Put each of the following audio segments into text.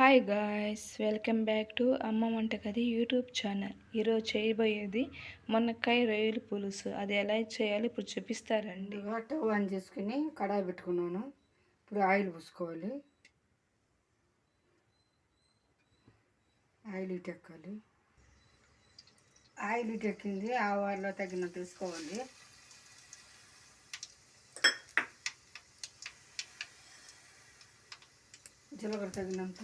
Hi guys, welcome back to అమ్మ వంటగది YouTube channel. ఈరోజు చేయబోయేది మునక్కాయ రొయ్యల పులుసు. అది ఎలా చేయాలో ఇప్పుడు చూపిస్తారండి. స్టవ్ ఆన్ చేసుకుని కడాయి పెట్టుకున్నాను. ఇప్పుడు ఆయిల్ పోసుకోవాలి. ఆయిల్ ఇటెక్కాలి. ఆయిల్ ఇటెక్కింది. ఆవాల్లో తగినంత వేసుకోవాలి. జీలకర్ర తగినంత,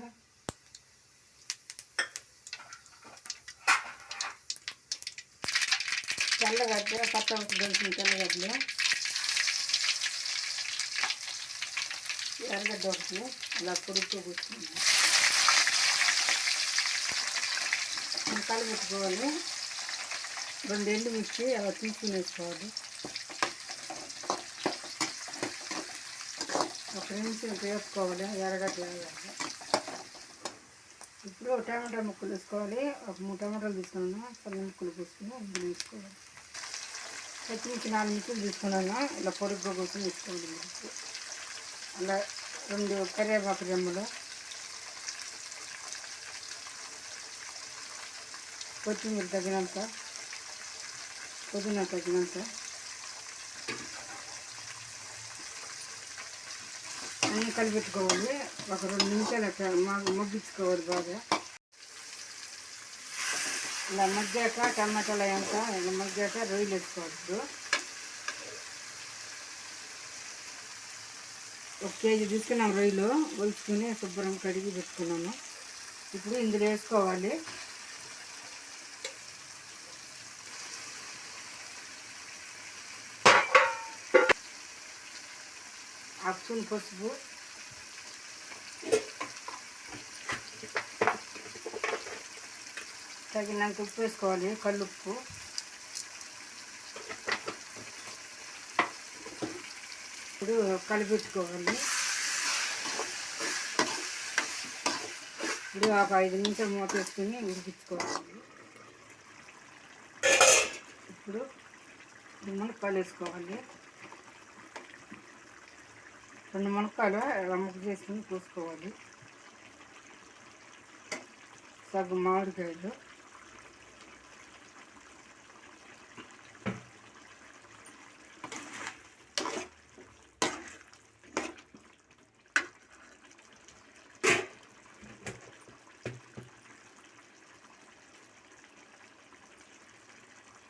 తెల్లగడ్డ పచ్చ దంచిన తెల్లగడ్డలు, ఎర్రగడ్డ ఒకటి అలా పొడుగుతూ కూర్చుంది కలిపెట్టుకోవాలి. 2 ఎండుమిర్చి అలా తీసుకుని వేసుకోవాలి. ఒక నిమిషం వేసుకోవాలి. ఎర్రగడ్డ వేయాలి. ఇప్పుడు టమాటా ముక్కలు వేసుకోవాలి. ఒక 3 టమాటాలు తీసుకున్నాను. సన్న ముక్కలు తీసుకుని ఇందులో వేసుకోవాలి. పచ్చిమిర్చి 4 ముక్కలు తీసుకున్నాను. ఇలా పొడుగ్గా కూర్చొని వేసుకోవాలి. మిర్చి అలా 2 కరివేపాకు రెమ్మలు, కొత్తిమీర తగినంత, పుదీనా తగినంత, అన్నీ కలిపెట్టుకోవాలి. ఒక 2 నిమిషాలు మగ్గించుకోవాలి బాగా. ఇలా మగ్గాక టమాటాలు ఎంత ఇలా మగ్గాక రొయ్యలు వేసుకోవాలి. ఇప్పుడు 1 కేజీ తీసుకున్నాం రొయ్యలు. ఒలుచుకుని శుభ్రంగా కడిగి పెట్టుకున్నాను. ఇప్పుడు ఇందులో వేసుకోవాలి. హాఫ్ స్పూన్ పసుపు, తగినంత ఉప్పు వేసుకోవాలి. కల్లుప్పు, ఇప్పుడు కలిపెట్టుకోవాలి. ఇప్పుడు ఒక 5 నిమిషాలు మూత వేసుకుని ఉడికించుకోవాలి. ఇప్పుడు మునక్కాయలు వేసుకోవాలి. 2 మునక్కాయలు ముక్క చేసుకుని పూసుకోవాలి. సగం మామిడికాయలు,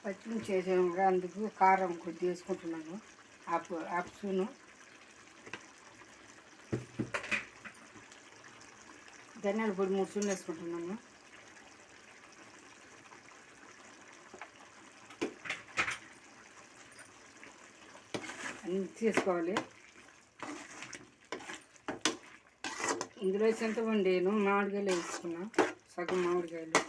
పచ్చిమిర్చి వేసాము. అందుకు కారం కొద్దిగా వేసుకుంటున్నాను. హాఫ్ స్పూను, ధనియాల పొడి 3 స్పూన్లు వేసుకుంటున్నాను. అన్నీ చేసుకోవాలి. ఇందులో చింతపండు మామిడికాయలు వేసుకున్నా. సగం మామిడికాయలు,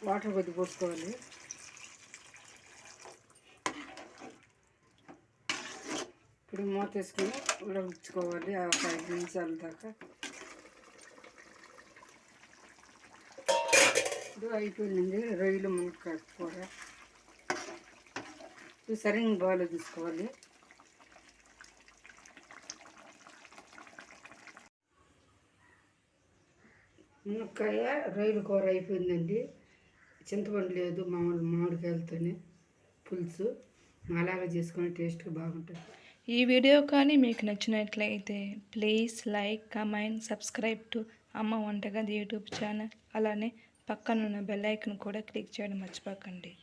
వాటర్ కొద్ది పోసుకోవాలి. ఇప్పుడు మూత వేసుకుని ఉడకించుకోవాలి. ఒక 5 నిమిషాల దాకా. ఇప్పుడు అయిపోయిందండి రొయ్యలు మునక్కాయ కూర. ఇప్పుడు సరిగ్గా బాగా తీసుకోవాలి. మునక్కాయ రొయ్యల కూర అయిపోయిందండి. చింతపండు లేదు, మామిడికాయలతోనే పులుసు. అలాగే చేసుకొని టేస్ట్గా బాగుంటుంది. ఈ వీడియో కానీ మీకు నచ్చినట్లయితే please like, comment, subscribe to అమ్మ వంటగది యూట్యూబ్ ఛానల్. అలానే పక్కనున్న బెల్ ఐకాన్ కూడా క్లిక్ చేయడం మర్చిపోకండి.